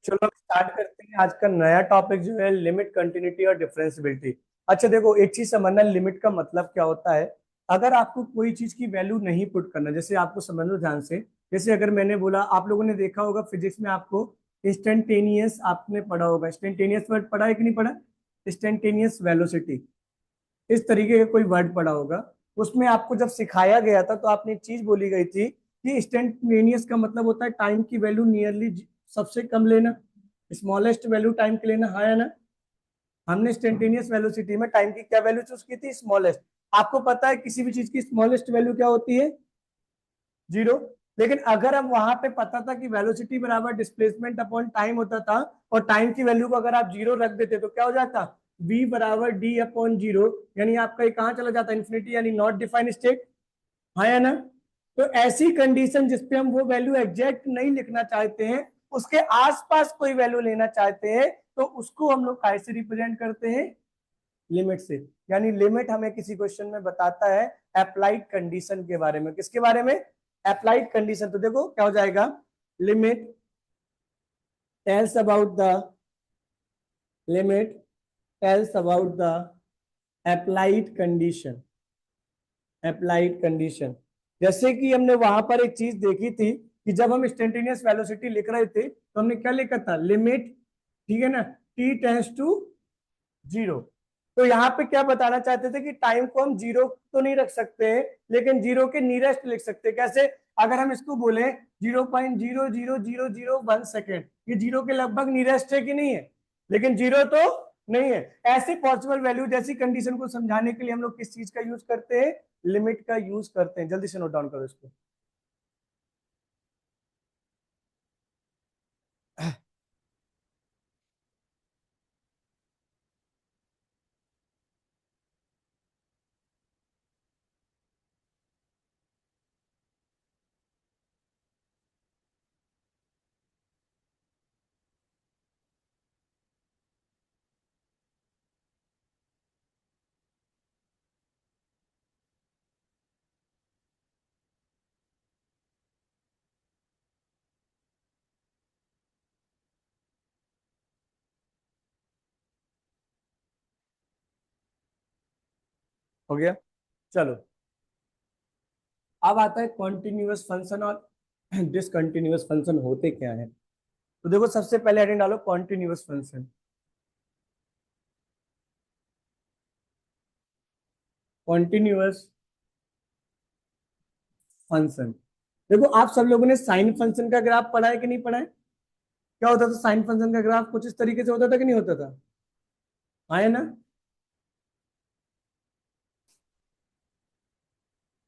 चलो हम स्टार्ट करते हैं। आज का नया टॉपिक जो है लिमिट, कंटिन्यूटी और डिफरेंशियबिलिटी। अच्छा देखो, एक चीज समझना, लिमिट का मतलब क्या होता है। अगर आपको कोई चीज की वैल्यू नहीं पुट करना, जैसे आपको समझ लो ध्यान से। जैसे अगर मैंने बोला, आप लोगों ने देखा होगा फिजिक्स में, आपको इंस्टेंटेनियस आपने पढ़ा होगा। इंस्टेंटेनियस वर्ड पढ़ा है कि नहीं पढ़ा? इंस्टेंटेनियस वेलोसिटी, इस तरीके का कोई वर्ड पढ़ा होगा। उसमें आपको जब सिखाया गया था तो आपने एक चीज बोली गई थी कि इंस्टेंटेनियस का मतलब होता है टाइम की वैल्यू नियरली सबसे कम लेना, स्मॉलेस्ट वैल्यू टाइम की लेना, हाँ या ना? हमने इंस्टेंटेनियस वेलोसिटी में टाइम की क्या वैल्यू चूज की थी? स्मॉलेस्ट। आपको पता है किसी भी चीज की स्मॉलेस्ट वैल्यू क्या होती है? जीरो। लेकिन अगर हम वहां पे पता था कि वेलोसिटी बराबर डिस्प्लेसमेंट अपॉन टाइम होता था, और टाइम की वैल्यू को अगर आप जीरो रख देते तो क्या हो जाता? v बराबर डी अपॉन जीरो। यानी आपका ये कहाँ चला जाता? इन्फिनिटी, यानी नॉट डिफाइंड स्टेट, हाँ या ना? तो ऐसी कंडीशन जिसपे हम वो वैल्यू एग्जैक्ट नहीं लिखना चाहते हैं, उसके आसपास कोई वैल्यू लेना चाहते हैं, तो उसको हम लोग कैसे रिप्रेजेंट करते हैं? लिमिट से। यानी लिमिट हमें किसी क्वेश्चन में बताता है अप्लाइड कंडीशन के बारे में। किसके बारे में? Applied condition. तो देखो क्या हो जाएगा, limit tells about the limit tells about the applied condition. Applied condition, जैसे कि हमने वहां पर एक चीज देखी थी कि जब हम इंस्टेंटेनियस वेलोसिटी लिख रहे थे तो हमने क्या लिखा था? लिमिट, ठीक है ना, टी टेंस टू जीरो। तो यहाँ पे क्या बताना चाहते थे कि टाइम को हम जीरो तो नहीं रख सकते हैं, लेकिन जीरो के नियरेस्ट लिख सकते हैं। कैसे? अगर हम इसको बोले 0.00001 सेकेंड, ये जीरो के लगभग नियरेस्ट है कि नहीं है? लेकिन जीरो तो नहीं है। ऐसी पॉसिबल वैल्यू जैसी कंडीशन को समझाने के लिए हम लोग किस चीज का यूज करते हैं? लिमिट का यूज करते हैं। जल्दी से नोट डाउन करो इसको। हो गया? चलो, अब आता है कॉन्टिन्यूअस फंक्शन और डिसकंटिन्यूअस फंक्शन होते क्या है। तो देखो, सबसे पहले हेडिंग डालो कॉन्टिन्यूअस फंक्शन। Continuous function. देखो, आप सब लोगों ने साइन फंक्शन का ग्राफ पढ़ा है कि नहीं पढ़ा है? क्या होता था साइन फंक्शन का ग्राफ? कुछ इस तरीके से होता था कि नहीं होता था? आया ना?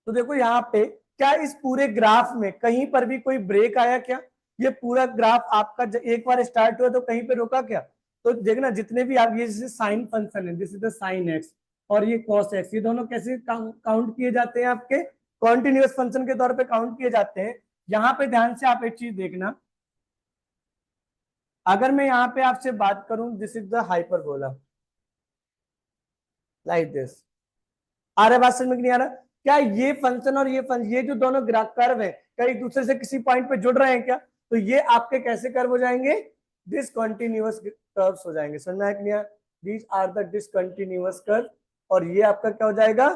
तो देखो यहाँ पे, क्या इस पूरे ग्राफ में कहीं पर भी कोई ब्रेक आया क्या? ये पूरा ग्राफ आपका एक बार स्टार्ट हुआ तो कहीं पे रुका क्या? तो देखना, जितने भी आप, ये जैसे साइन फंक्शन है, this is the sine x, और ये कॉस एक्स, ये दोनों कैसे काउंट किए जाते हैं? आपके कॉन्टिन्यूअस फंक्शन के तौर पे काउंट किए जाते हैं। यहाँ पे ध्यान से आप एक चीज देखना, अगर मैं यहाँ पे आपसे बात करूं, this is the hyperbola, like this. आ रहा है बात समझ में कि नहीं आ रहा? क्या ये फंक्शन और ये फंक्शन, ये जो दोनों कर्व है, क्या एक दूसरे से किसी पॉइंट पे जुड़ रहे हैं क्या? तो ये आपके कैसे कर्व हो जाएंगे? डिसकंटिन्यूअस कर्व्स हो जाएंगे। समझ में आया कि नहीं? These are the discontinuous curve. और ये आपका क्या हो जाएगा?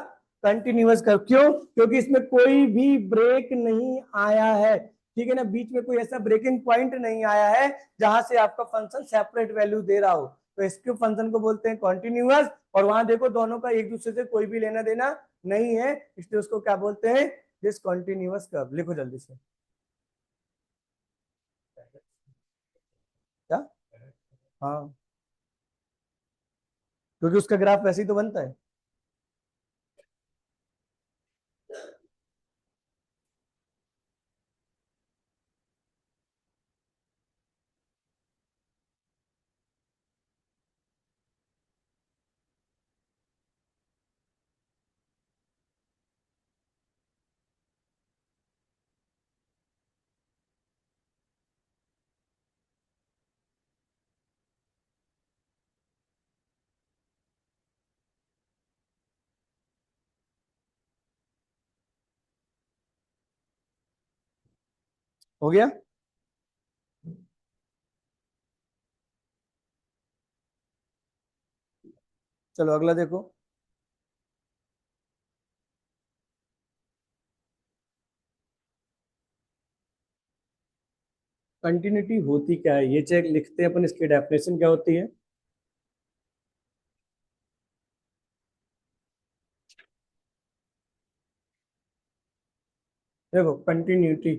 Continuous curve. क्यों? क्योंकि इसमें कोई भी ब्रेक नहीं आया है, ठीक है ना? बीच में कोई ऐसा ब्रेकिंग पॉइंट नहीं आया है जहां से आपका फंक्शन सेपरेट वैल्यू दे रहा हो। तो इसके फंक्शन को बोलते हैं कॉन्टिन्यूअस। और वहां देखो, दोनों का एक दूसरे से कोई भी लेना देना नहीं है, इसलिए उसको क्या बोलते हैं? Discontinuous curve. लिखो जल्दी से। क्या? हाँ, क्योंकि उसका ग्राफ वैसे ही तो बनता है। हो गया? चलो अगला देखो। कंटिन्यूटी होती क्या है ये चेक लिखते हैं अपन, इसकी डेफिनेशन क्या होती है। देखो continuity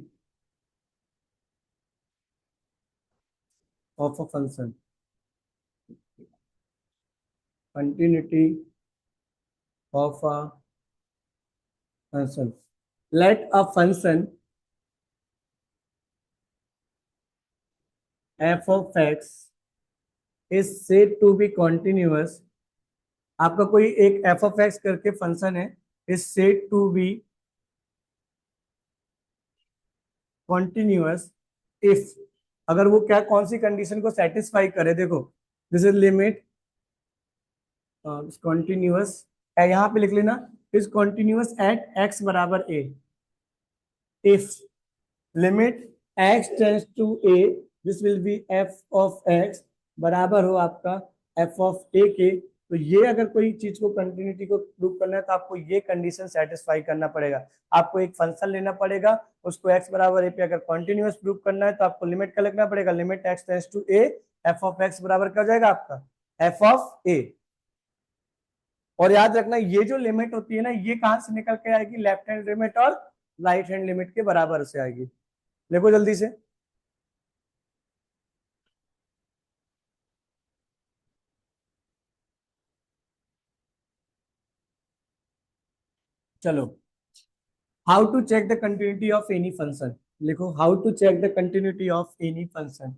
of a function, continuity of a function, let a function f of x is said to be continuous. आपका कोई एक एफ ऑफ एक्स करके फंक्शन है, is said to be continuous if, अगर वो क्या कौन सी कंडीशन को सेटिस्फाई करे। देखो दिस इज लिमिट कॉन्टिन्यूअस, यहाँ पे लिख लेना, इज कॉन्टिन्यूअस एट एक्स बराबर a, if limit x tends to a, this will be f of x बराबर हो आपका एफ ऑफ ए के। तो ये अगर कोई चीज को कंटिन्यूटी को प्रूव करना है तो आपको ये कंडीशन सेटिस्फाई करना पड़ेगा। आपको एक फंक्शन लेना पड़ेगा, उसको एक्स बराबर ए पे अगर कंटिन्यूअस प्रूव करना है तो आपको लिमिट का लिखना पड़ेगा, limit x tends to a, f of x बराबर क्या हो जाएगा आपका एफ ऑफ ए। और याद रखना ये जो लिमिट होती है ना, ये कहां से निकल के आएगी, लेफ्ट हैंड लिमिट और राइट हैंड लिमिट के बराबर से आएगी। देखो जल्दी से। चलो, how to check the continuity of any function, लिखो how to check the continuity of any function.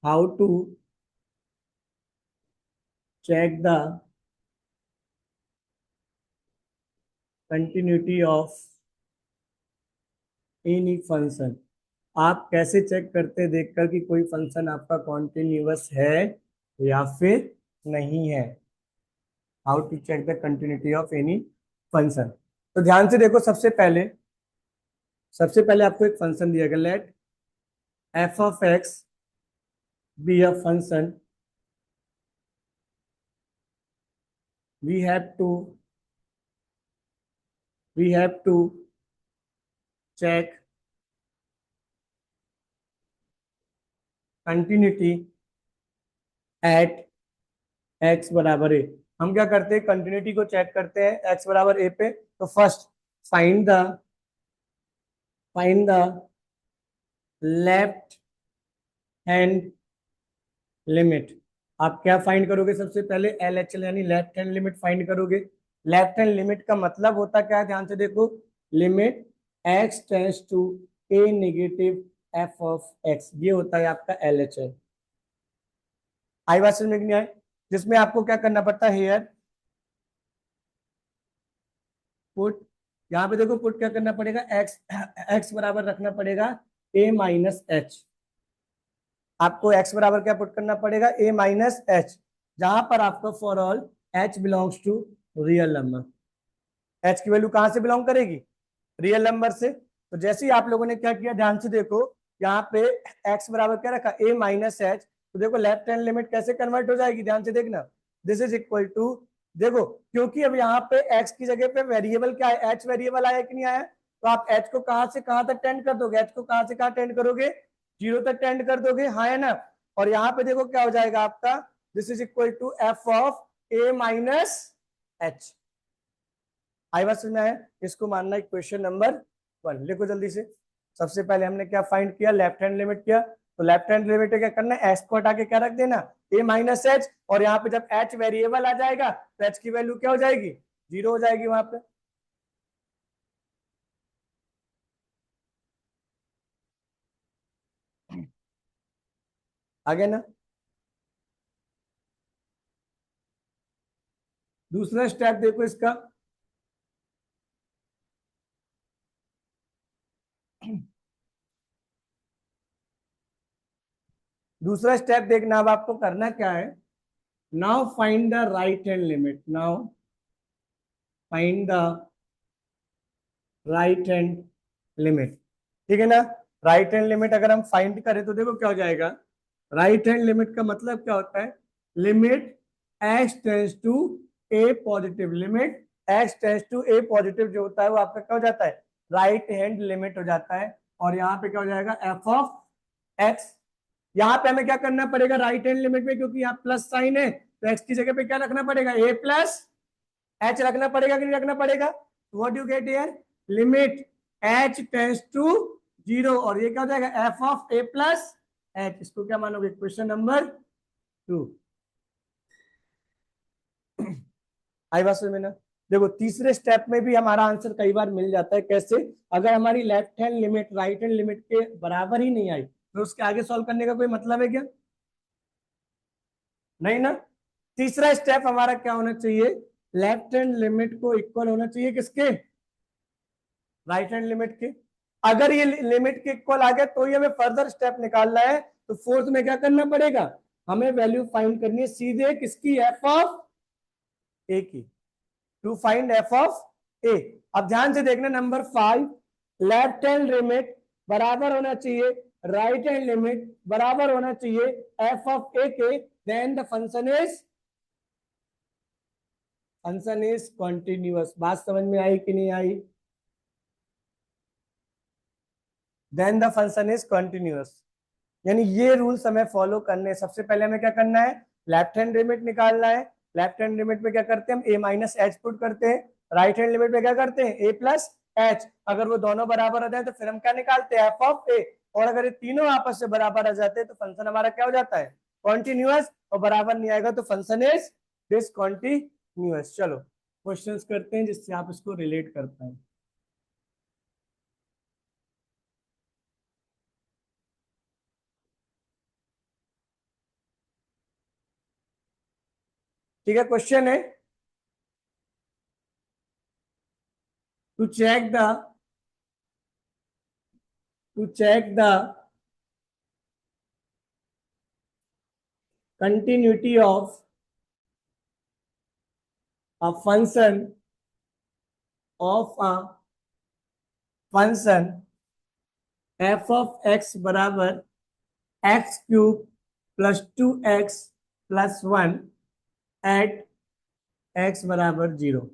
How to check the continuity of any function. आप कैसे चेक करते हैं देखकर कि कोई फंक्शन आपका कॉन्टिन्यूअस है या फिर नहीं है। How to check the continuity of any function. तो ध्यान से देखो, सबसे पहले आपको एक फंक्शन दिया गया, let f of x be a function, we have to we have to check continuity at x बराबर ए। हम क्या करते हैं, कंटिन्यूटी को चेक करते हैं एक्स बराबर ए पे। तो first find the find the left hand limit. आप क्या फाइंड करोगे, सबसे पहले एल एच एल यानी लेफ्ट हैंड लिमिट फाइंड करोगे। लेफ्ट हैंड लिमिट का मतलब होता क्या है, ध्यान से देखो, limit x tends to a negative f of x, ये होता है आपका एल एच एल। आई बात समझ में नहीं आए, जिसमें आपको क्या करना पड़ता है हेयर पुट, यहाँ पे देखो पुट क्या करना पड़ेगा, एक्स एक्स बराबर रखना पड़ेगा ए माइनस एच। आपको एक्स बराबर क्या पुट करना पड़ेगा, ए माइनस एच, जहां पर आपका for all h belongs to real number. H की वैल्यू कहां से बिलोंग करेगी, रियल नंबर से। तो जैसे ही आप लोगों ने क्या किया, ध्यान से देखो, यहाँ पे एक्स बराबर क्या रखा, ए माइनस एच। तो देखो लेफ्ट हैंड लिमिट कैसे कन्वर्ट हो जाएगी, ध्यान से देखना, दिस इज इक्वल टू, देखो क्योंकि अब यहाँ पे एक्स की जगह पे वेरिएबल क्या है, एच वेरिएबल आया कि नहीं आया। तो आप एच को कहां से कहां तक टेंड कर दोगे, एच को कहां से कहां टेंड करोगे, जीरो तक टेंड कर दोगे, हाँ है ना। और यहाँ पे देखो क्या हो जाएगा आपका, this is equal to f of a minus h. आई बात समझ में आया, इसको मानना है क्वेश्चन नंबर 1। लिखो जल्दी से। सबसे पहले हमने क्या फाइंड किया, लेफ्ट हैंड लिमिट किया। तो लेफ्ट हैंड लिमिट क्या करना है, एच को हटा के क्या रख देना, ए माइनस एच। और यहाँ पे जब एच वेरिएबल आ जाएगा तो एच की वैल्यू क्या हो जाएगी, जीरो हो जाएगी वहां पे। आगे ना, दूसरा स्टेप देखो इसका। दूसरा स्टेप देखना, अब आपको करना क्या है, now find the right hand limit. Now find the right hand limit, ठीक है ना। राइट हैंड लिमिट अगर हम फाइंड करें तो देखो क्या हो जाएगा, राइट हैंड लिमिट का मतलब क्या होता है? Limit x tends to a positive, limit x tends to a positive जो होता है वो आपका क्या हो जाता है? राइट हैंड लिमिट हो जाता है। और यहाँ पे क्या हो जाएगा? F of x. यहाँ पे हमें क्या करना पड़ेगा राइट हैंड लिमिट में? क्योंकि यहाँ प्लस साइन है तो एक्स की जगह पे क्या रखना पड़ेगा? ए प्लस एच रखना पड़ेगा कि नहीं रखना पड़ेगा? What you get here? Limit h tends to zero, और ये क्या हो जाएगा? F of a plus h. इसको क्या मानोगे? Question number 2। आई बात समझ में ना? देखो तीसरे स्टेप में भी हमारा आंसर कई बार मिल जाता है। कैसे? अगर हमारी left hand limit right hand limit के बराबर ही नहीं आई तो उसके आगे सॉल्व करने का कोई मतलब है क्या? नहीं ना। तीसरा स्टेप हमारा क्या होना चाहिए? लेफ्ट हैंड लिमिट को इक्वल होना चाहिए किसके? राइट हैंड लिमिट के। अगर ये लिमिट के इक्वल आ गया तो ही हमें फर्दर स्टेप निकालना है। तो फोर्थ में क्या करना पड़ेगा? हमें वैल्यू फाइंड करनी है सीधे किसकी? एफ ऑफ ए की, टू फाइंड एफ ऑफ ए। अब ध्यान से देखना नंबर 5, लेफ्ट हैंड लिमिट बराबर होना चाहिए राइट हैंड लिमिट बराबर होना चाहिए एफ ऑफ ए के, then the function is continuous. बात समझ में आई कि नहीं आई? Then the function is continuous. यानी ये रूल्स हमें फॉलो करने हैं। सबसे पहले हमें क्या करना है? लेफ्ट हैंड लिमिट निकालना है। लेफ्ट हैंड लिमिट में क्या करते हैं हम? ए माइनस एच पुट करते हैं। राइट हैंड लिमिट में क्या करते हैं? ए प्लस एच। अगर वो दोनों बराबर आ जाए तो फिर हम क्या निकालते हैं? एफ ऑफ ए। और अगर ये तीनों आपस से बराबर आ जाते हैं तो फंक्शन हमारा क्या हो जाता है? कॉन्टिन्यूअस। और बराबर नहीं आएगा तो फंक्शन इज डिसकॉन्टिन्यूअस। चलो क्वेश्चंस करते हैं जिससे आप इसको रिलेट कर पाए। ठीक है, क्वेश्चन है to check the to check the continuity of a function of a function f of x बराबर x cube plus 2x plus 1 at x बराबर 0।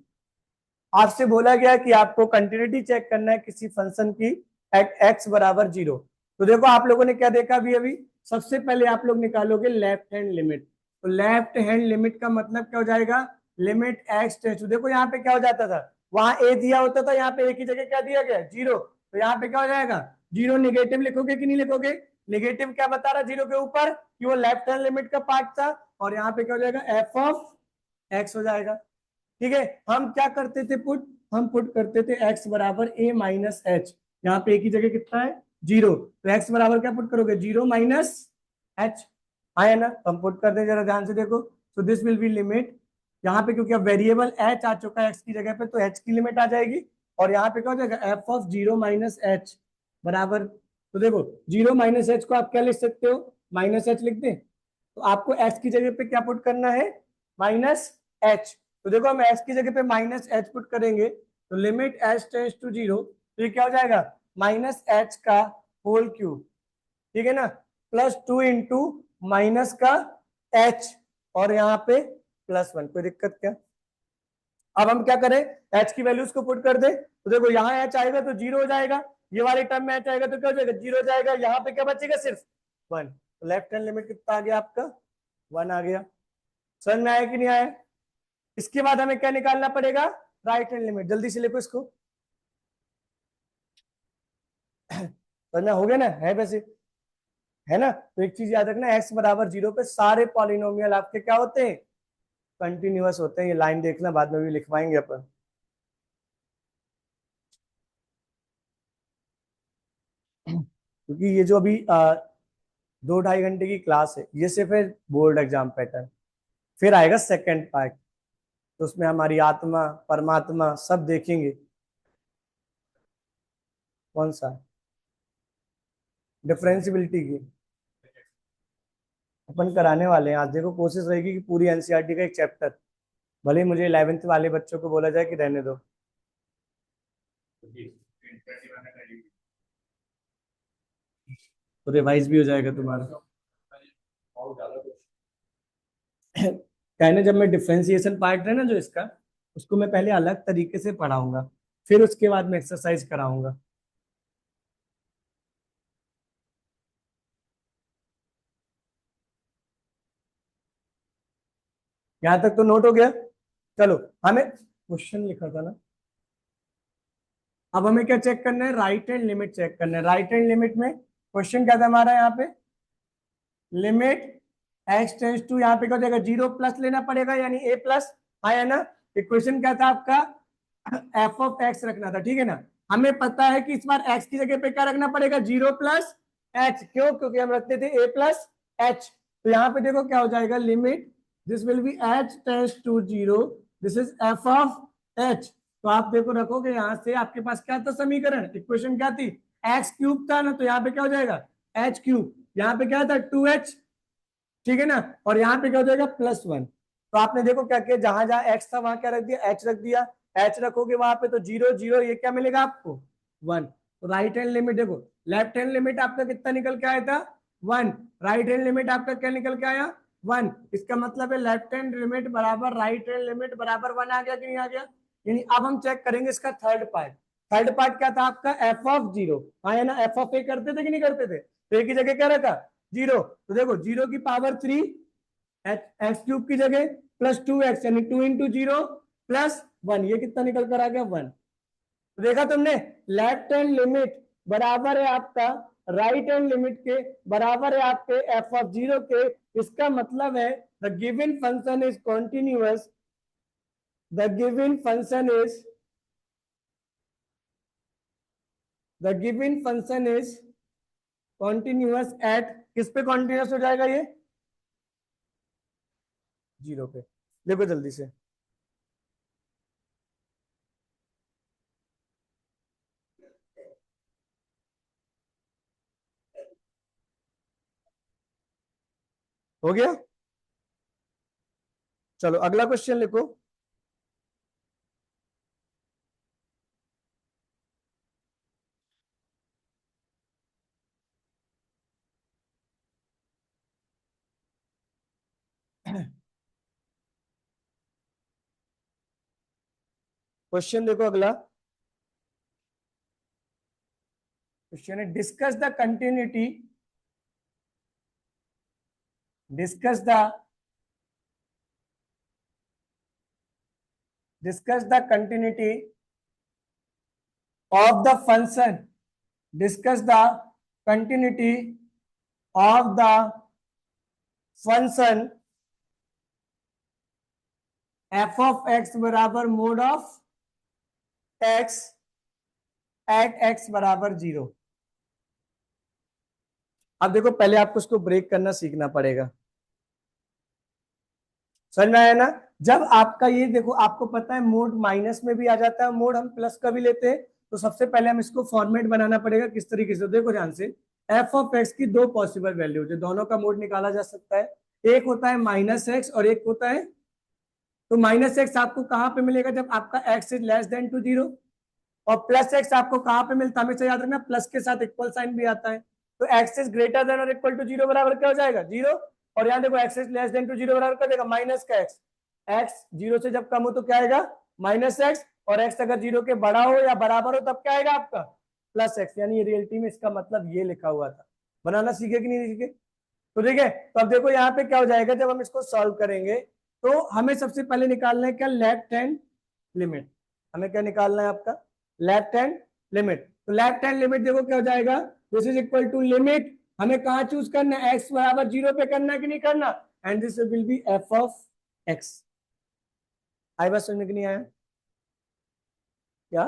आपसे बोला गया कि आपको कंटिन्यूटी चेक करना है किसी फंक्शन की एट x बराबर 0। तो देखो आप लोगों ने क्या देखा अभी अभी? सबसे पहले आप लोग निकालोगे लेफ्ट हैंड लिमिट। तो लेफ्ट हैंड लिमिट का मतलब क्या हो जाएगा? लिमिट एक्स टेंस टू, देखो यहाँ पे क्या हो जाता था? वहां ए दिया होता था, यहाँ पे ए की जगह क्या दिया गया? 0। तो यहाँ पे क्या हो जाएगा? 0 निगेटिव लिखोगे कि नहीं लिखोगे? निगेटिव क्या बता रहा 0 के ऊपर? कि वो लेफ्ट हैंड लिमिट का पार्ट था। और यहाँ पे क्या हो जाएगा? एफ ऑफ एक्स हो जाएगा। ठीक है, हम क्या करते थे पुट? हम पुट करते थे x बराबर a माइनस एच। यहाँ पे a की जगह कितना है? 0। तो x बराबर क्या पुट करोगे? 0 माइनस एच। आया ना? हम पुट कर दे, जरा ध्यान से देखो। तो दिस विल बी लिमिट, यहाँ पे क्योंकि अब वेरिएबल h आ चुका है x की जगह पे तो h की लिमिट आ जाएगी। और यहाँ पे क्या हो जाएगा? f ऑफ 0 माइनस एच बराबर, तो देखो 0 माइनस एच को आप क्या लिख सकते हो? माइनस एच लिख दें। तो आपको x की जगह पे क्या पुट करना है? Minus H. तो देखो हम एच की जगह पे माइनस एच पुट करेंगे तो लिमिट एच टेंस टू 0, तो ये क्या हो जाएगा? माइनस एच का होल क्यूब, ठीक है ना, प्लस 2 इंटू माइनस का एच, और यहाँ पे प्लस 1। कोई दिक्कत क्या? अब हम क्या करें? एच की वैल्यूज को पुट कर दे। तो देखो यहाँ एच आएगा तो 0 हो जाएगा, ये वाले टर्म में एच आएगा तो क्या हो जाएगा? 0 हो जाएगा। यहाँ पे क्या बचेगा? सिर्फ 1। तो लेफ्ट हैंड लिमिट कितना आ गया आपका? 1 आ गया। समझ में आया कि नहीं आया? इसके बाद हमें क्या निकालना पड़ेगा? Right hand limit. जल्दी से लिखो इसको। समझना हो गया ना? है वैसे, है ना? तो एक चीज याद रखना, एक्स बराबर 0 पे सारे पॉलिनोमियल आपके क्या होते हैं? कंटिन्यूअस होते हैं। ये लाइन देखना, बाद में भी लिखवाएंगे अपन। क्योंकि ये जो अभी 2-2.5 घंटे की क्लास है ये सिर्फ है बोर्ड एग्जाम पैटर्न। फिर आएगा सेकेंड पार्ट, तो उसमें हमारी आत्मा परमात्मा सब देखेंगे। कौन सा? डिफरेंशियबिलिटी की अपन कराने वाले हैं आज। देखो कोशिश रहेगी कि पूरी एनसीईआरटी का एक चैप्टर, भले ही मुझे 11th वाले बच्चों को बोला जाए कि रहने दो, तो रिवाइज भी हो जाएगा तुम्हारा। कहने जब मैं डिफरेंशिएशन पार्ट है ना जो इसका, उसको मैं पहले अलग तरीके से पढ़ाऊंगा, फिर उसके बाद में एक्सरसाइज कराऊंगा। यहां तक तो नोट हो गया। चलो, हमें क्वेश्चन लिखा था ना, अब हमें क्या चेक करना है, राइट हैंड लिमिट चेक करना है। राइट हैंड लिमिट में क्वेश्चन क्या था हमारा यहाँ पे, लिमिट एक्स टेंस टू, यहाँ पे क्या हो जाएगा, जीरो प्लस लेना पड़ेगा यानी ए प्लस, आया ना। इक्वेशन क्या था आपका, एफ ऑफ एक्स रखना था, ठीक है ना। हमें पता है कि इस बार एक्स की जगह पे क्या रखना पड़ेगा, जीरो प्लस एच, क्यों, क्योंकि हम रखते थे ए प्लस एच। तो यहाँ पे देखो क्या हो जाएगा, limit this will be h tends to zero, this is f of h. तो आप देखो रखोगे यहां से, आपके पास क्या था समीकरण, इक्वेशन क्या थी, एक्स क्यूब था ना, तो यहाँ पे क्या हो जाएगा, एच क्यूब, यहाँ पे क्या था 2h, ठीक है ना, और यहाँ पे क्या हो जाएगा +1। तो आपने देखो क्या किया, जहां जहां एक्स था वहां क्या रख दिया, एच रख दिया। एच रखोगे वहां पे तो जीरो जीरो, ये क्या मिलेगा आपको, 1। तो राइट हैंड लिमिट देखो, लेफ्ट हैंड लिमिट आपका कितना निकल के आया था, 1। राइट हैंड लिमिट आपका क्या निकल के आया, 1। इसका मतलब है लेफ्ट हैंड लिमिट बराबर राइट हैंड लिमिट बराबर 1 आ गया कि नहीं आ गया। यानी अब हम चेक करेंगे इसका थर्ड पार्ट। थर्ड पार्ट क्या था आपका, एफ ऑफ जीरो, हाँ है ना, एफ ऑफ ए करते थे कि नहीं करते थे, तो ए की जगह क्या रखा, जीरो। तो देखो जीरो की पावर 3, एक्स क्यूब की जगह +2x, यानी 2 × 0 +1, ये कितना निकल कर आ गया, 1। तो देखा तुमने, लेफ्ट हैंड लिमिट बराबर है आपका राइट हैंड लिमिट के, बराबर है आपके एफ ऑफ जीरो के। इसका मतलब है the given function is continuous, the given function is, the given function is continuous at, किस पे कॉन्टिन्यूअस हो जाएगा ये, जीरो पे। देखो जल्दी से, हो गया। चलो अगला क्वेश्चन लिखो। क्वेश्चन देखो अगला, क्वेश्चन है discuss the continuity, discuss the, discuss the continuity of the function, discuss the continuity of the function f of x बराबर mod of x at x बराबर जीरो। अब देखो पहले आपको उसको ब्रेक करना सीखना पड़ेगा, समझ में आया ना। जब आपका ये देखो, आपको पता है मोड माइनस में भी आ जाता है, मोड हम प्लस का भी लेते हैं। तो सबसे पहले हम इसको फॉर्मेट बनाना पड़ेगा किस तरीके से, देखो ध्यान से, एफ ऑफ एक्स की दो पॉसिबल वैल्यू है, दोनों का मोड निकाला जा सकता है। एक होता है -x और एक होता है, तो -x आपको कहां पे मिलेगा, जब आपका x is less than to zero. और +x आपको कहां पे मिलता है, हमेशा याद रखना प्लस के साथ इक्वल साइन भी आता है। तो x इज ग्रेटर देन और इक्वल टू जीरो बराबर क्या हो जाएगा, जीरो। और यहाँ देखो x is less than to zero बराबर क्या देगा, माइनस का x। x जीरो से जब कम हो तो क्या आएगा, -x, और x अगर जीरो के बड़ा हो या बराबर हो तब क्या आएगा आपका, +x। यानी रियलिटी में इसका मतलब ये लिखा हुआ था। बनाना सीखे कि नहीं सीखे, तो ठीक है। तो अब देखो यहाँ पे क्या हो जाएगा, जब हम इसको सॉल्व करेंगे तो हमें सबसे पहले निकालना है क्या, लेफ्ट हैंड लिमिट। हमें क्या निकालना है आपका, लेफ्ट हैंड लिमिट। तो लेफ्ट हैंड लिमिट देखो क्या हो जाएगा, this is equal to limit, हमें कहा चूज करना है, एक्स बराबर जीरो पे करना है कि नहीं करना, and this will be f of x. आई बात समझ में कि नहीं आया क्या,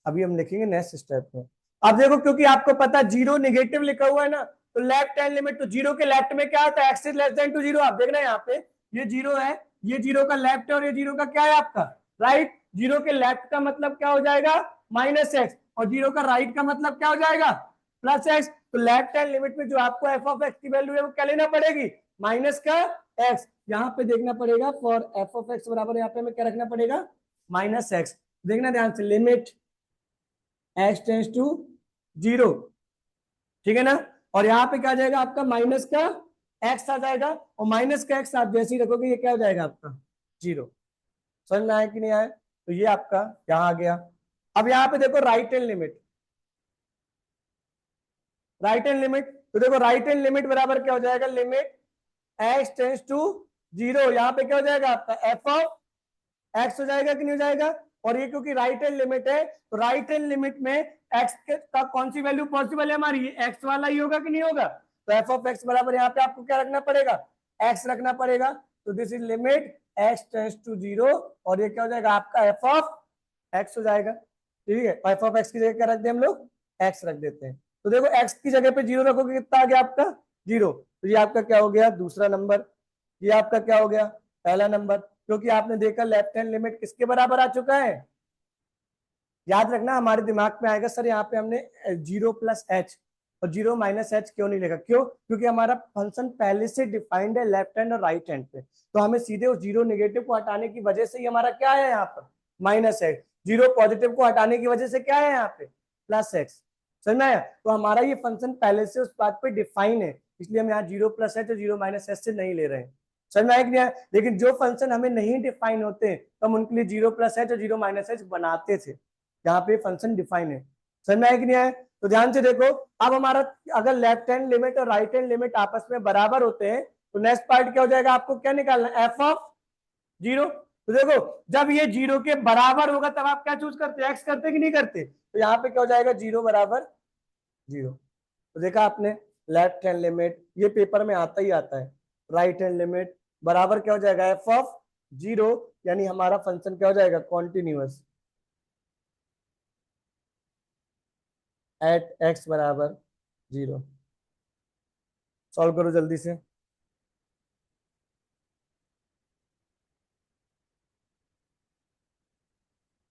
अभी हम लिखेंगे नेक्स्ट स्टेप में। अब देखो क्योंकि आपको पता जीरो निगेटिव लिखा हुआ है ना, तो लेफ्ट हैंड लिमिट, तो जीरो के लेफ्ट में क्या आता है, x is less than to zero. आप देख रहे हैं यहाँ पे ये जीरो है, ये जीरो का लेफ्ट है और ये जीरो का क्या है आपका राइट। जीरो के लेफ्ट का मतलब क्या हो जाएगा, -x, और जीरो का राइट का मतलब क्या हो जाएगा, +x। तो लेफ्ट हैंड लिमिट में जो आपको एफ ऑफ एक्स की वैल्यू है वो क्या लेना पड़ेगी, माइनस का एक्स। यहाँ पे देखना पड़ेगा फॉर एफ ऑफ एक्स बराबर, यहाँ पे हमें क्या रखना पड़ेगा, -x। देखना ध्यान से, limit x tends to zero, ठीक है ना। और यहाँ पे क्या आ जाएगा आपका माइनस का एक्स आ जाएगा, और माइनस का एक्स आप जैसे ही रखोगे ये क्या हो जाएगा आपका जीरो। समझ में आया कि नहीं आया? तो ये आपका यहाँ आ गया। अब यहाँ पे देखो right hand limit, right hand limit, तो देखो राइट हैंड लिमिट बराबर क्या हो जाएगा, limit x tends to zero, यहाँ पे क्या हो जाएगा आपका एफ ऑफ एक्स हो जाएगा कि नहीं हो जाएगा। और ये क्योंकि राइट हैंड लिमिट है, तो राइट हैंड लिमिट में एक्स का कौन सी वैल्यू पॉसिबल है हमारी, एक्स वाला ही होगा कि नहीं होगा। तो एफ ऑफ एक्स बराबर यहाँ पे आपको क्या रखना पड़ेगा, एक्स रखना पड़ेगा। तो this is limit x tends to zero, और ये क्या हो जाएगा आपका एफ ऑफ एक्स हो जाएगा। ठीक है, एफ ऑफ एक्स की जगह क्या रख दे हम लोग, एक्स रख देते हैं। तो देखो एक्स की जगह पे जीरो रखोगे कितना आ गया आपका जीरो, तो ये आपका क्या हो गया दूसरा नंबर, ये आपका क्या हो गया पहला नंबर। क्योंकि आपने देखा लेफ्ट हैंड लिमिट किसके बराबर आ चुका है, याद रखना हमारे दिमाग में आएगा सर यहाँ पे हमने जीरो प्लस एच और जीरो माइनस एच क्यों नहीं लिखा, क्यों, क्योंकि हमारा फंक्शन पहले से डिफाइंड है लेफ्ट हैंड और राइट हैंड पे, तो हमें सीधे उस जीरो नेगेटिव को हटाने की वजह से ही हमारा क्या है यहाँ पर माइनस एक्स, जीरो पॉजिटिव को हटाने की वजह से क्या है यहाँ पे प्लस एक्स। समझ में आया? तो हमारा ये फंक्शन पहले से उस बात पे डिफाइन है, इसलिए हम यहाँ जीरो प्लस एच और जीरो माइनस एच से नहीं ले रहे हैं। समझ में आया कि नहीं आया? लेकिन जो फंक्शन हमें नहीं डिफाइन होते तो हम उनके लिए जीरो प्लस एच और जीरो माइनस एच बनाते थे, यहाँ पे फंक्शन डिफाइन है। समझ में आया कि नहीं आया? तो ध्यान से देखो, अब हमारा अगर लेफ्ट हैंड लिमिट और राइट हैंड लिमिट आपस में बराबर होते हैं तो नेक्स्ट पार्ट क्या हो जाएगा, आपको क्या निकालना है, एफ ऑफ जीरो। तो देखो जब ये जीरो के बराबर होगा तब आप क्या चूज करते हैं, एक्स करते कि नहीं करते, तो यहाँ पे क्या हो जाएगा जीरो बराबर जीरो। तो देखा आपने लेफ्ट हैंड लिमिट, ये पेपर में आता ही आता है, राइट हैंड लिमिट बराबर क्या हो जाएगा एफ ऑफ जीरो, यानी हमारा फंक्शन क्या हो जाएगा कॉन्टिन्यूअस एट एक्स बराबर जीरो। सॉल्व करो जल्दी से।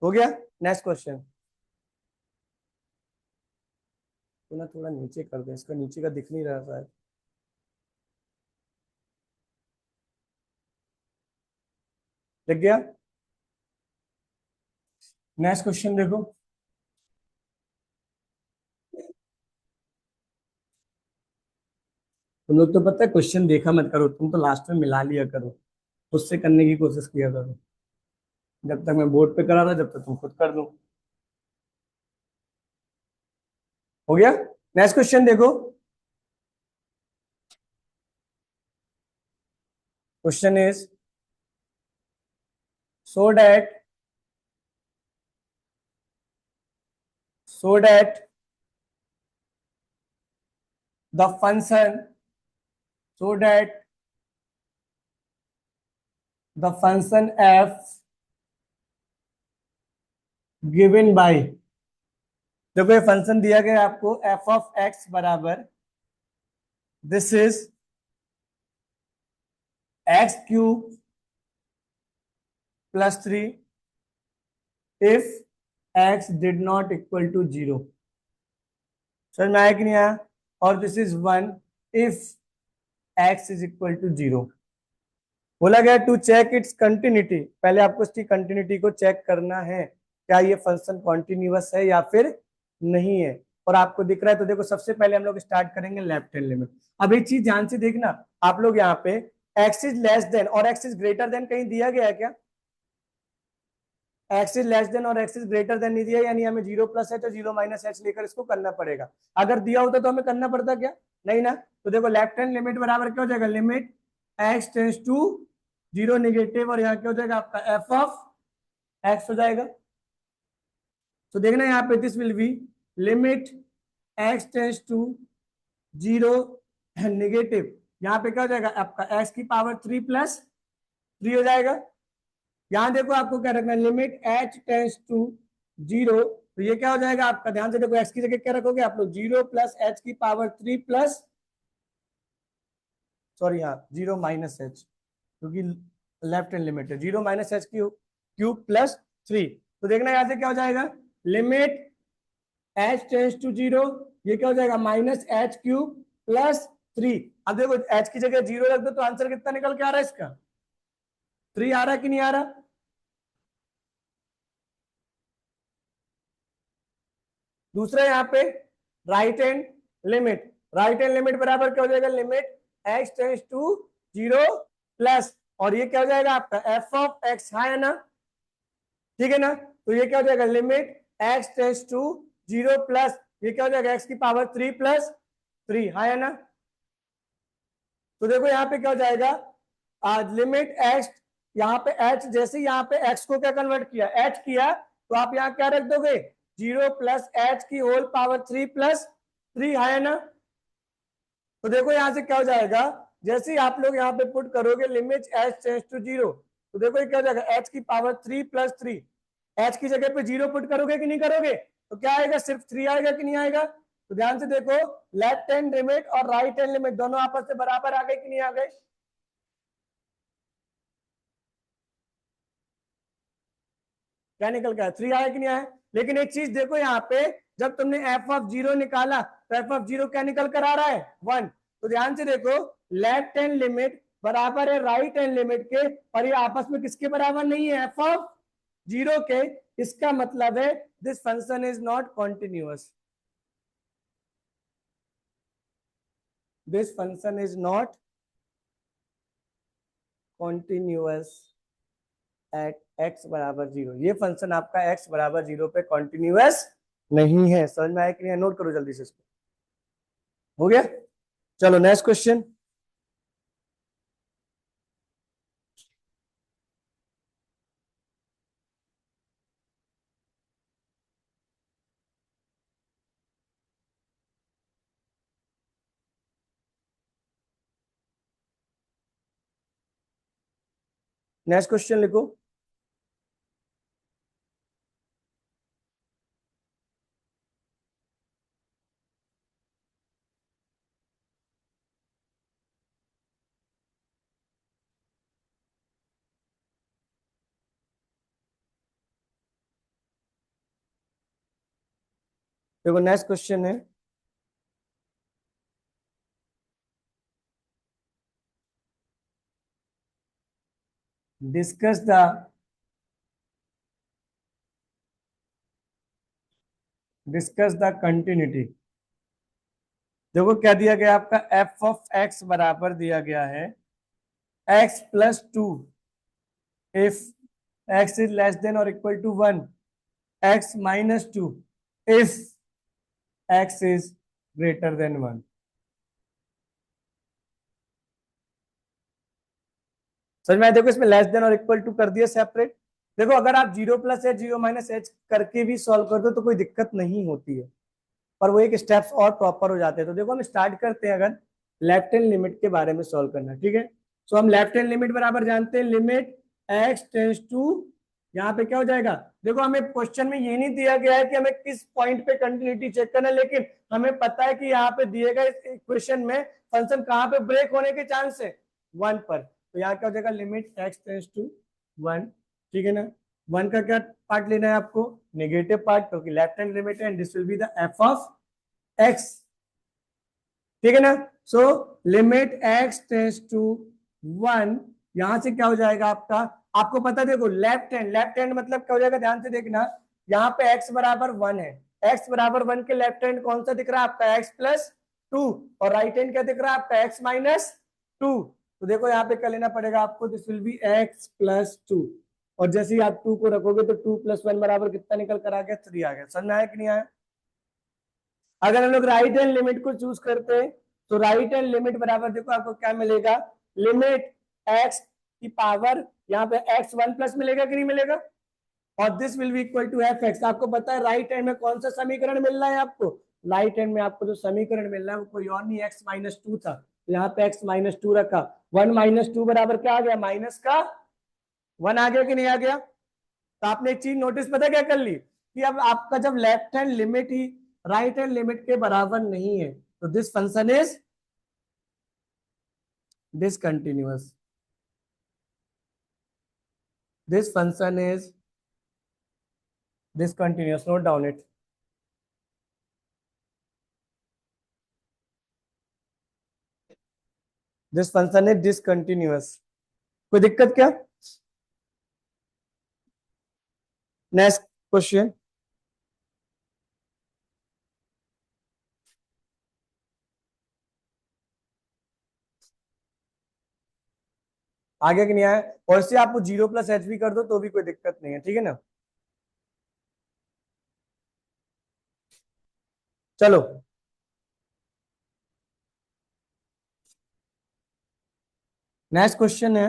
हो गया, नेक्स्ट क्वेश्चन। तो ना थोड़ा नीचे कर दे, इसका नीचे का दिख नहीं रहा शायद, दिख गया। नेक्स्ट क्वेश्चन देखो, तुम लोग तो पता है क्वेश्चन देखा मत करो, तुम तो लास्ट में मिला लिया करो, उससे करने की कोशिश किया करो। जब तक मैं बोर्ड पे करा रहा जब तक तुम खुद कर दो। हो गया, नेक्स्ट क्वेश्चन देखो। Question is so that so that the function so that the function f given by, देखो ये फंक्शन दिया गया है आपको एफ ऑफ एक्स बराबर this is x cube plus three if x did not equal to zero. समझ में आया कि नहीं आया? और this is one if x is equal to zero. बोला गया टू चेक इट्स कंटिन्यूटी, पहले आपको इसकी कंटिन्यूटी को चेक करना है, क्या ये फंक्शन कॉन्टिन्यूअस है या फिर नहीं है। और आपको दिख रहा है, तो देखो सबसे पहले हम लोग स्टार्ट करेंगे लेफ्ट हैंड लिमिट। अब एक चीज ध्यान से देखना, आप लोग यहाँ पे एक्स इज लेस देन और एक्स इज ग्रेटर देन कहीं दिया गया है क्या, एक्स इज लेस देन और एक्स इज ग्रेटर देन नहीं दिया, यानी हमें जीरो प्लस एच और जीरो माइनस एच लेकर इसको करना पड़ेगा। अगर दिया होता तो हमें करना पड़ता क्या, नहीं ना। तो देखो लेफ्ट हैंड लिमिट बराबर क्या हो जाएगा, limit x tends to zero negative, और यहाँ क्या हो जाएगा आपका एफ ऑफ एक्स हो जाएगा। तो देखना यहाँ पे this will be limit x tends to zero negative, यहाँ पे क्या हो जाएगा आपका एक्स की पावर थ्री प्लस थ्री हो जाएगा। यहां देखो आपको क्या रखना है, limit h tends to zero, तो ये क्या हो जाएगा आपका, ध्यान से देखो एक्स की जगह क्या रखोगे आप लोग, जीरो प्लस एच की पावर थ्री प्लस, सॉरी यहाँ जीरो माइनस एच, क्योंकि लेफ्ट हैंड लिमिट है, zero minus h cube plus three. तो देखना यहां से क्या हो जाएगा, limit h tends to zero, ये क्या हो जाएगा minus h cube plus three. अब देखो एच की जगह जीरो रख दो तो आंसर कितना निकल के आ रहा है इसका, थ्री आ रहा है कि नहीं आ रहा। दूसरा यहाँ पे right hand limit, right hand limit बराबर क्या हो जाएगा, limit x tends to 0 plus, और ये क्या हो जाएगा आपका एफ ऑफ एक्स, है ना, ठीक है ना। तो ये क्या हो जाएगा, limit x tends to 0 plus, ये क्या हो जाएगा x की पावर 3 प्लस 3, है ना। तो देखो यहाँ पे क्या हो जाएगा, आज लिमिट x, यहाँ पे h, जैसे यहाँ पे x को क्या कन्वर्ट किया, h किया, तो आप यहाँ क्या रख दोगे, 0 प्लस h की होल पावर 3 प्लस 3, है ना। तो देखो यहाँ से क्या हो जाएगा, जैसे ही आप लोग यहाँ पे पुट करोगे लिमिट h टेंस टू 0, तो देखो ये क्या हो जाएगा, h की पावर 3 प्लस 3, h की जगह पे 0 पुट करोगे कि नहीं करोगे, तो क्या आएगा, सिर्फ 3 आएगा कि नहीं आएगा। तो ध्यान से देखो, लेफ्ट हैंड लिमिट और राइट हैंड लिमिट दोनों आपस से बराबर आ गए कि नहीं आ गए। क्या निकल गया, 3 आया कि नहीं आया। लेकिन एक चीज देखो यहाँ पे, जब तुमने एफ ऑफ 0 निकाला तो एफ ऑफ 0 क्या निकल कर आ रहा है, 1। तो ध्यान से देखो, लेफ्ट हैंड लिमिट बराबर है राइट हैंड लिमिट के, और ये आपस में किसके बराबर नहीं है, एफ ऑफ 0 के। इसका मतलब है this function is not continuous, this function is not continuous at x बराबर 0। ये फंक्शन आपका x बराबर 0 पे कॉन्टिन्यूअस नहीं है। समझ में आया कि नहीं, नोट करो जल्दी से इसको। हो गया, चलो नेक्स्ट क्वेश्चन। नेक्स्ट क्वेश्चन लिखो। देखो नेक्स्ट क्वेश्चन है, डिस्कस द कंटिन्यूटी। देखो क्या दिया गया आपका, एफ ऑफ एक्स बराबर दिया गया है x plus 2 if x is less than और equal to 1, x minus 2 if x is greater than 1। समझ में आया। देखो इसमें लेस देन और इक्वल टू कर दिया सेपरेट। देखो अगर आप 0 प्लस एच 0 माइनस एच करके भी सॉल्व कर दो तो कोई दिक्कत नहीं होती है, पर वो एक स्टेप्स और प्रॉपर हो जाते हैं। तो देखो हम स्टार्ट करते हैं अगर लेफ्ट हैंड लिमिट के बारे में सॉल्व करना, ठीक है। सो हम लेफ्ट हैंड लिमिट बराबर जानते हैं, लिमिट एक्स टेंस टू, यहाँ पे क्या हो जाएगा, देखो हमें क्वेश्चन में ये नहीं दिया गया है कि हमें किस पॉइंट पे कंटिन्यूटी चेक करना है, लेकिन हमें पता है कि यहाँ पे दिए गए इक्वेशन में फंक्शन कहाँ पे ब्रेक होने के चांस है, 1 पर। तो यहाँ क्या हो जाएगा, लिमिट एक्स टेंस टू 1, ठीक है ना। 1 का क्या पार्ट लेना है आपको, नेगेटिव पार्ट, क्योंकि लेफ्ट हैंड लिमिट है, and this will be the f of x, ठीक है ना। So limit x tends to 1, यहां से क्या हो जाएगा आपका, आपको पता देखो लेफ्ट हैंड मतलब क्या हो जाएगा, ध्यान से देखना, यहाँ पे x बराबर 1 है, x बराबर 1 के लेफ्ट हैंड कौन सा दिख रहा है आपका, x प्लस 2, और राइट हैंड क्या दिख रहा है आपका, x माइनस 2। तो देखो यहाँ पे क्या लेना पड़ेगा आपको, this will B x plus 2, और जैसे ही आप 2 को रखोगे तो 2 प्लस 1 बराबर कितना निकल कर आ गया, 3 आ गया। समझ में आया कि नहीं आया। अगर हम लोग राइट हैंड लिमिट को चूज करते हैं तो राइट हैंड लिमिट बराबर देखो आपको क्या मिलेगा, लिमिट एक्स की पावर, यहाँ पे एक्स 1 प्लस मिलेगा कि नहीं मिलेगा, और this will be equal to f x. आपको पता है राइट हैंड में कौन सा समीकरण मिल रहा है आपको, राइट हैंड में आपको जो समीकरण मिल रहा है वो कोई और नहीं, एक्स माइनस 2 था, तो यहाँ पे एक्स माइनस 2 रखा, 1 माइनस 2 बराबर क्या आ गया, माइनस का 1 आ गया कि नहीं आ गया। तो आपने एक चीज नोटिस पता क्या कर ली, कि अब आपका जब लेफ्ट हैंड लिमिट ही राइट हैंड लिमिट के बराबर नहीं है तो this function is discontinuous, this function is discontinuous, note down it। this function is discontinuous। कोई दिक्कत क्या। नेक्स्ट क्वेश्चन, आगे कि नहीं आया? और इससे आपको 0 + h भी कर दो तो भी कोई दिक्कत नहीं है, ठीक है ना। चलो नेक्स्ट क्वेश्चन है,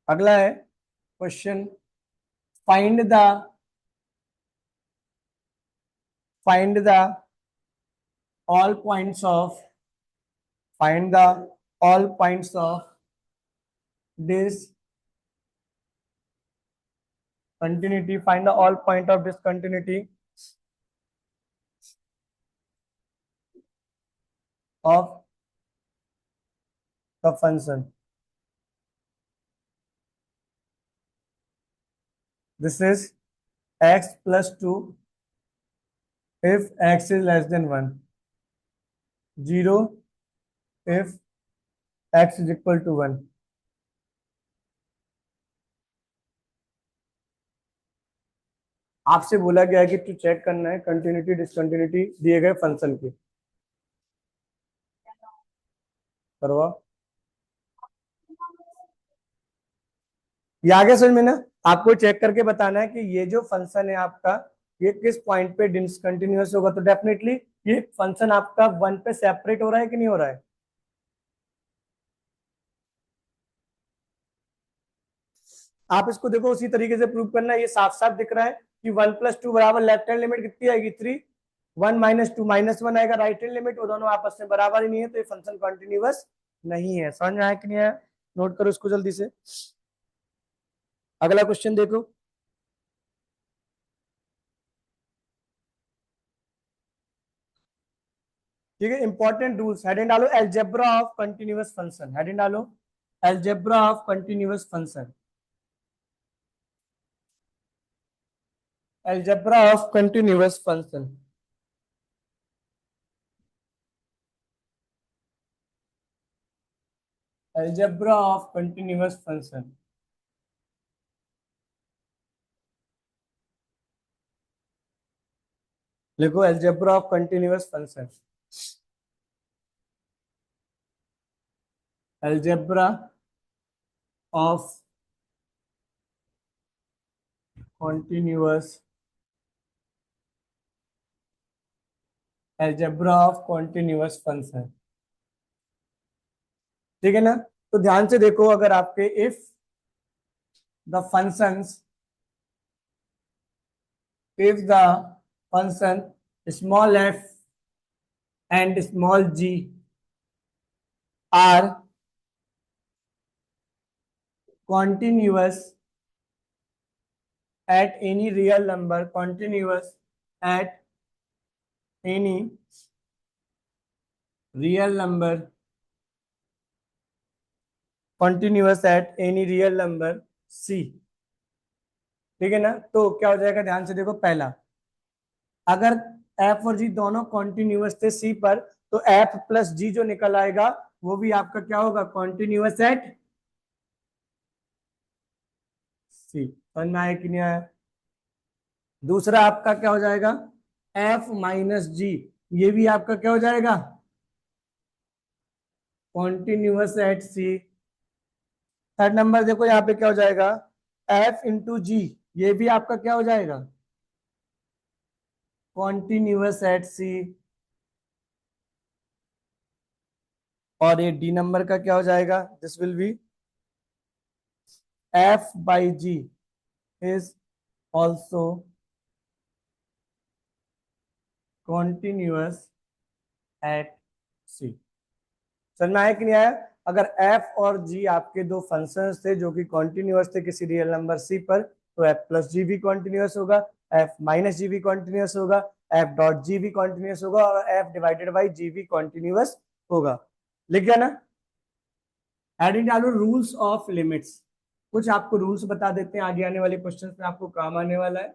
अगला है question, find the find the all points of find the all points of this continuity, find the all point of discontinuity of the function. This is x plus 2 if x is less than 1, 0 if x is equal to 1. आपसे बोला गया है कि to check करना है continuity discontinuity दिए गए function की। करवा ये आगे समझ में ना, आपको चेक करके बताना है कि ये जो फंक्शन है आपका ये किस पॉइंट पे डिसकंटिन्यूअस होगा। तो डेफिनेटली ये फंक्शन आपका 1 पे सेपरेट हो रहा है कि नहीं हो रहा है। आप इसको देखो उसी तरीके से प्रूव करना है, ये साफ साफ दिख रहा है कि 1 + 2 बराबर लेफ्ट हैंड लिमिट कितनी आएगी 3, 1 - 2 -1 आएगा राइट हैंड लिमिट, वो दोनों आपस में बराबर ही नहीं है, तो ये फंक्शन कॉन्टिन्यूअस नहीं है। समझ में आया कि नहीं आया? नोट करो इसको जल्दी से। अगला क्वेश्चन देखो, ठीक है। इंपॉर्टेंट रूल्स, हेडिंग डालो algebra of continuous function, heading डालो algebra of continuous function, algebra of continuous function. Algebra of continuous function, लिखो algebra of continuous function, algebra of continuous algebra of continuous function, ठीक है ना। तो ध्यान से देखो, अगर आपके if the functions if the function small f and small g are continuous at any real number, continuous at any real number, continuous at any real number c, ठीक है ना। तो क्या हो जाएगा, ध्यान से देखो, पहला अगर एफ और जी दोनों कॉन्टिन्यूअस थे सी पर, तो एफ प्लस जी जो निकल आएगा वो भी आपका क्या होगा, कॉन्टिन्यूअस एट सी। समझ में आया कि नहीं आया? दूसरा आपका क्या हो जाएगा, एफ माइनस जी, ये भी आपका क्या हो जाएगा, continuous at C. Third number देखो यहाँ पे क्या हो जाएगा, एफ इंटू जी, ये भी आपका क्या हो जाएगा, कॉन्टिन्यूअस एट सी। और ये डी नंबर का क्या हो जाएगा, this will be f by g is also continuous at c. समझ में आया कि नहीं आया? अगर एफ और जी आपके दो फंक्शंस थे जो कि कॉन्टिन्यूअस थे किसी रियल नंबर सी पर, तो एफ प्लस जी भी कॉन्टिन्यूअस होगा, एफ माइनस जी भी कॉन्टिन्यूअस होगा, एफ डॉट जी भी कॉन्टिन्यूअस होगा, और एफ डिवाइडेड बाई जी भी कॉन्टिन्यूअस होगा। लिख गया ना। एडिंग डालो रूल्स ऑफ लिमिट्स, कुछ आपको रूल्स बता देते हैं, आगे आने वाले क्वेश्चन में आपको काम आने वाला है।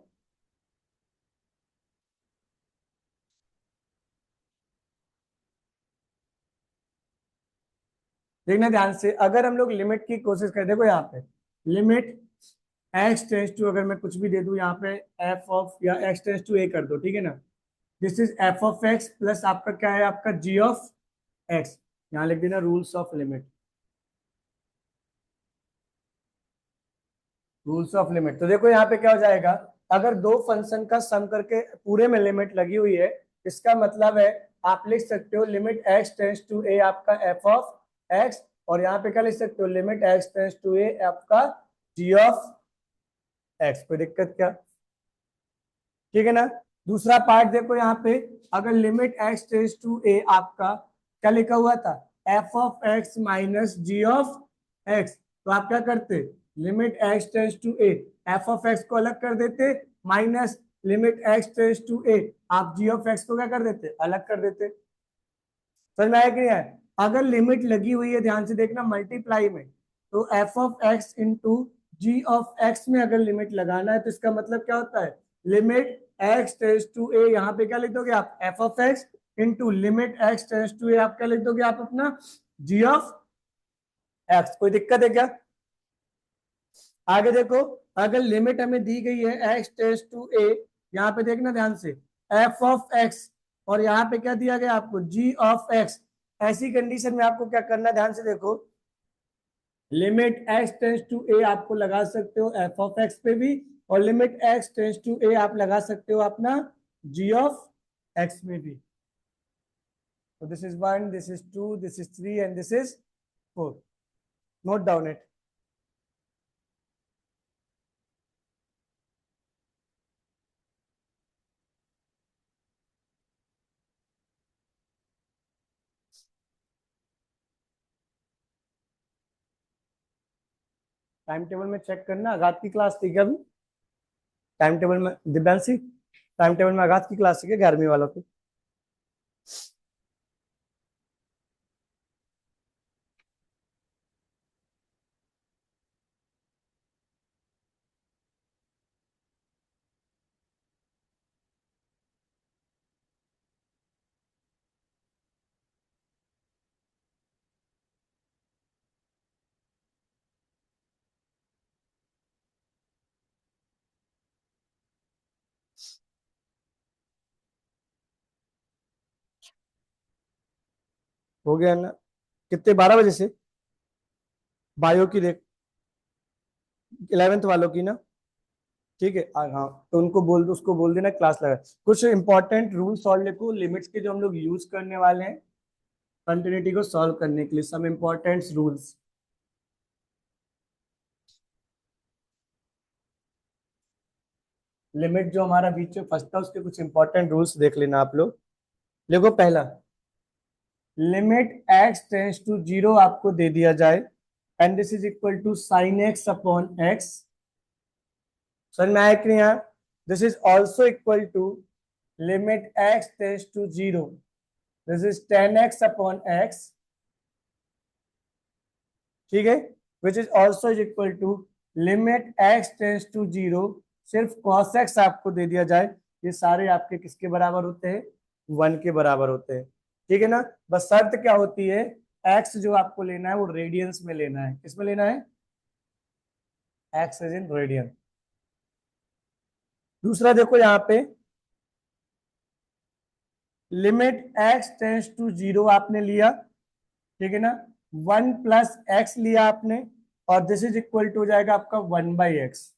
देखना ध्यान से, अगर हम लोग लिमिट की कोशिश करें, देखो यहाँ पे लिमिट एक्स टेंस टू, अगर मैं कुछ भी दे दूं यहाँ पे एफ ऑफ, या एक्स टेंस टू ए कर दो, ठीक है ना। This is f of x plus आपका क्या है, आपका जी ऑफ एक्स। यहाँ लिख देना rules of limit, rules of limit. तो देखो यहाँ पे क्या हो जाएगा, अगर दो फंक्शन का सम करके पूरे में लिमिट लगी हुई है, इसका मतलब है आप लिख सकते हो limit x tends to a आपका एफ ऑफ एक्स, और यहाँ पे क्या लिख सकते हो, limit x tends to a आपका जी ऑफ एक्स। कोई दिक्कत क्या, ठीक है ना। दूसरा पार्ट देखो यहाँ पे, अगर limit x tends to a आपका क्या लिखा हुआ था, f of x minus g of x, तो आप क्या करते, limit x tends to a, f of x को अलग कर देते, minus limit x tends to a, आप जी ऑफ एक्स को क्या कर देते, अलग कर देते। समझ में आया कि नहीं आया। अगर लिमिट लगी हुई है, ध्यान से देखना मल्टीप्लाई में, तो f of x into g of x में अगर लिमिट लगाना है तो इसका मतलब क्या होता है, limit x tends to a, यहाँ पे क्या लिख दोगे आप, f of x into limit x tends to a, आप क्या लिख दोगे, आप अपना जी ऑफ एक्स। कोई दिक्कत है क्या। आगे देखो, अगर लिमिट हमें दी गई है एक्स टेंस टू ए, यहाँ पे देखना ध्यान से, एफ ऑफ एक्स, और यहाँ पे क्या दिया गया आपको, जी ऑफ एक्स। ऐसी कंडीशन में आपको क्या करना है, ध्यान से देखो, लिमिट एक्स टेंस टू ए आपको लगा सकते हो एफ ऑफ एक्स पे भी, और limit x tends to a आप लगा सकते हो अपना जी ऑफ एक्स में भी। तो this is one, this is two, this is three and this is four. Note down it. Time table में चेक करना, आगाज की क्लास थी क्या अभी, टाइम टेबल में दिव्यांशी, टाइम टेबल में आगाज की क्लास थी क्या 11वीं वालों की। हो गया ना, कितने, 12 बजे से, बायो की देख, 11th वालों की ना, ठीक है। हाँ, तो उनको बोल दो, उसको बोल देना क्लास लगा। कुछ इंपॉर्टेंट रूल्स और लिखो लिमिट्स के जो हम लोग यूज करने वाले हैं कंटिन्यूटी को सॉल्व करने के लिए, सम इंपॉर्टेंट रूल्स। लिमिट जो हमारा बीच में फंसता है उसके कुछ इंपॉर्टेंट रूल्स देख लेना आप लोग। देखो पहला, limit x tends to zero आपको दे दिया जाए, and this is equal to sine x upon x. समझ में आया कि नहीं आया। This is also equal to limit x tends to zero, this is tan x upon x, ठीक है, which is also is equal to limit x tends to zero, सिर्फ cos x आपको दे दिया जाए, ये सारे आपके किसके बराबर होते हैं, 1 के बराबर होते हैं, ठीक है ना। बस शर्त क्या होती है, एक्स जो आपको लेना है वो रेडियंस में लेना है, किसमें लेना है, एक्स इज इन रेडियन। दूसरा देखो यहाँ पे, limit x tends to zero आपने लिया, ठीक है ना, 1 प्लस एक्स लिया आपने, और दिस इज इक्वल टू हो जाएगा आपका 1/x,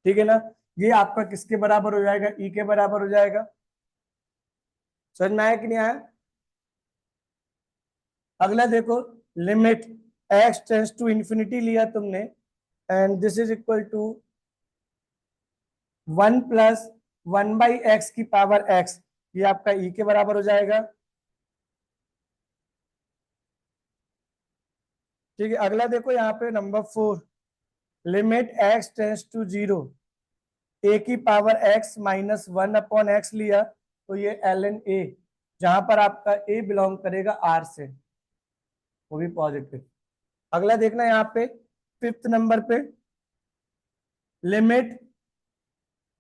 ठीक है ना। ये आपका किसके बराबर हो जाएगा, ई के बराबर हो जाएगा। समझ में आया कि नहीं आया। अगला देखो, limit x tends to infinity लिया तुमने, and this is equal to 1 plus 1/x की पावर x, ये आपका ई के बराबर हो जाएगा, ठीक है। अगला देखो यहाँ पे number 4, limit x tends to zero, a की पावर x माइनस 1/x लिया, तो ये ln a, जहां पर आपका a बिलोंग करेगा r से, वो भी पॉजिटिव। अगला देखना यहाँ पे, फिफ्थ नंबर पे, limit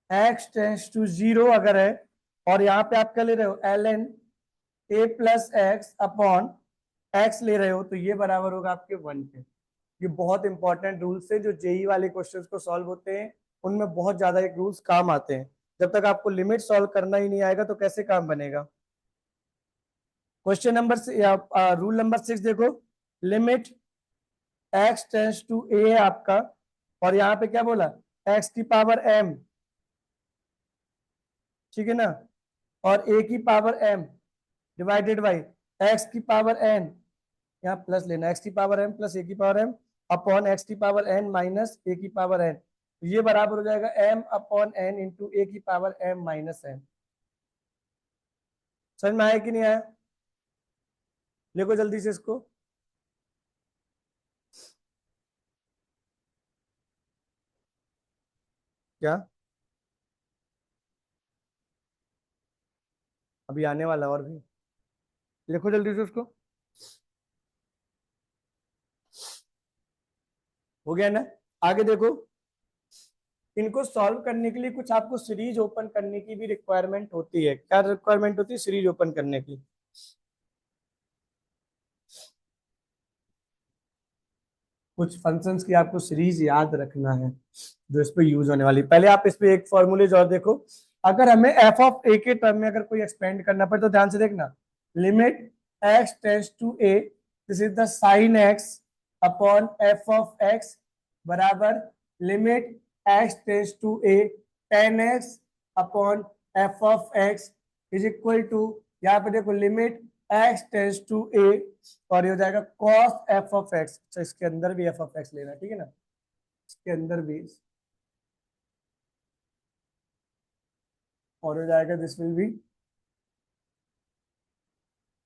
x tends to zero अगर है, और यहाँ पे आप क्या ले रहे हो, ln a plus x upon x ले रहे हो, तो ये बराबर होगा आपके 1 के। ये बहुत इंपॉर्टेंट रूल्स है जो जेई वाले क्वेश्चंस को सॉल्व होते हैं, उनमें बहुत ज्यादा एक रूल्स काम आते हैं। जब तक आपको लिमिट सॉल्व करना ही नहीं आएगा तो कैसे काम बनेगा। क्वेश्चन नंबर रूल नंबर 6 देखो, limit x tends to a है आपका, और यहाँ पे क्या बोला, x की पावर m, ठीक है ना, और a की power m divided by x की पावर n, यहाँ प्लस लेना, x की पावर m प्लस a की पावर m अपॉन x की पावर n माइनस a की पावर n, ये बराबर हो जाएगा m upon n into a की पावर m माइनस n। समझ में आया कि नहीं आया, लिखो जल्दी से इसको। क्या अभी आने वाला और भी, लिखो जल्दी से उसको। हो गया ना। आगे देखो, इनको सॉल्व करने के लिए कुछ आपको सीरीज ओपन करने की भी रिक्वायरमेंट होती है। क्या रिक्वायरमेंट होती है सीरीज ओपन करने की, कुछ फंक्शंस की आपको सीरीज याद रखना है जो इस पे यूज होने वाली। पहले आप इस पे एक फॉर्मूलेज और देखो, अगर हमें एफ ऑफ ए के टर्म में अगर कोई एक्सपेंड करना पड़े तो ध्यान से देखना, limit x tends to a, this is the sine x upon f of x बराबर limit x tends to a tan x upon f of x is equal to, यहाँ पे देखो limit x tends to a और ये हो जाएगा cos F of x. अच्छा इसके अंदर भी एफ ऑफ एक्स लेना, ठीक है ना, इसके अंदर भी, और हो जाएगा दिस विल बी,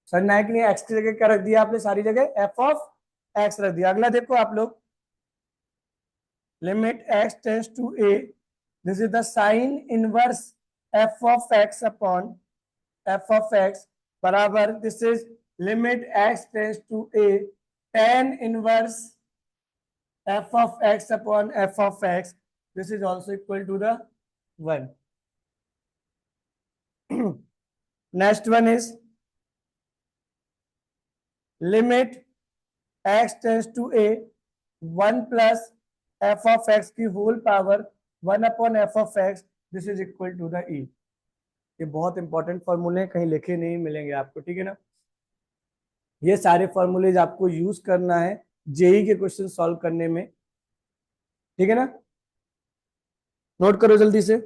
सर नायक ने एक्स की जगह क्या रख दिया आपने, सारी जगह एफ ऑफ एक्स रख दिया। अगला देखो आप लोग, limit x tends to a, this is the sine inverse f of x upon f of x बराबर this is limit x tends to a tan इनवर्स f of x upon f of x, this is also equal to the 1. Next one is limit x tends to a 1 plus f of x की whole power 1 upon f of x, this is equal to the e. ये बहुत important फॉर्मूले कहीं लिखे नहीं मिलेंगे आपको, ठीक है ना। ये सारे फॉर्मूलेज आपको यूज करना है जेई के क्वेश्चन सॉल्व करने में, ठीक है ना, नोट करो जल्दी से।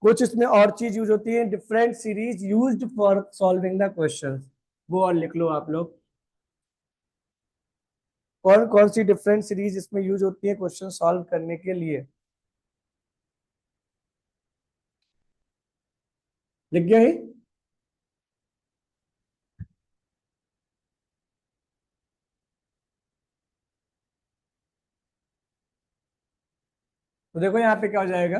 कुछ इसमें और चीज यूज होती है, different series used for solving the question, वो और लिख लो आप लोग, कौन कौन सी डिफरेंट सीरीज इसमें यूज होती है क्वेश्चन सॉल्व करने के लिए, लिख गया ही। तो देखो यहाँ पे क्या हो जाएगा,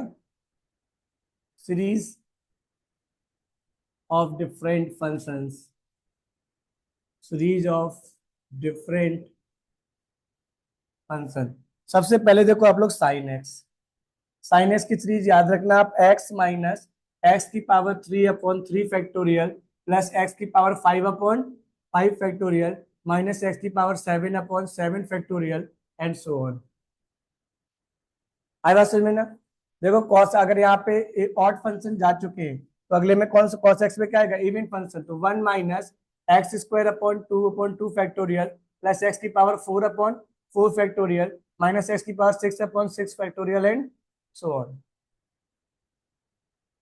series of different functions, series of different function. सबसे पहले देखो आप लोग साइन एक्स, साइन एक्स की सीरीज याद रखना आप, एक्स माइनस एक्स की power 3 upon 3 factorial plus x की power 5 upon 5 factorial minus x की power 7 upon 7 factorial and so on. आई बात समझ में ना। देखो कॉस अगर यहाँ पे ऑड फंक्शन जा चुके हैं तो अगले में कौन सा कॉस एक्स में क्या आएगा, इवन फंक्शन, तो 1 minus x square upon 2 factorial plus x की power 4 upon 4 factorial minus x की power 6 upon 6 factorial and so on.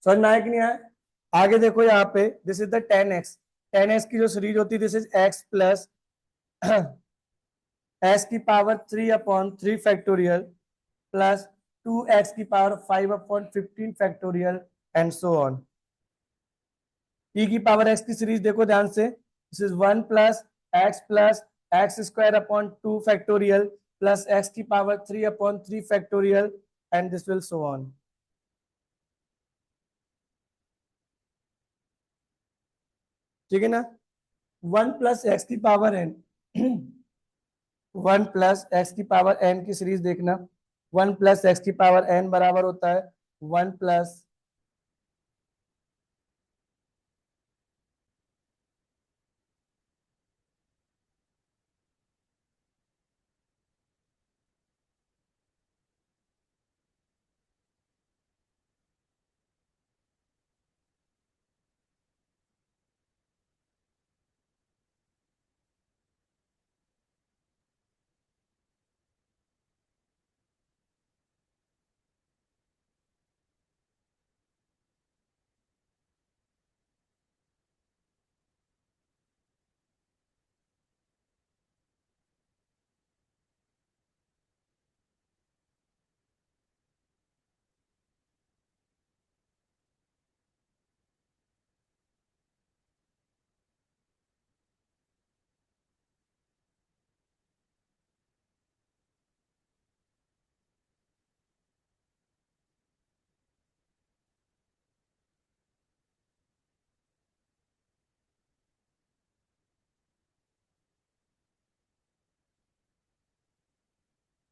समझ में आया कि नहीं आया। आगे देखो यहाँ पे this is the tan x की जो सीरीज होती है this is x plus x की power 3 upon 3 factorial plus 2x की power 5 upon 15 factorial and so on. e की पावर x की सीरीज देखो ध्यान से, this is 1 plus x square upon 2 factorial plus x की power 3 upon 3 factorial and this will so on. ठीक है ना। 1 प्लस एक्स की पावर n 1 प्लस एक्स की पावर n की सीरीज देखना, 1 प्लस एक्स की पावर n बराबर होता है 1 प्लस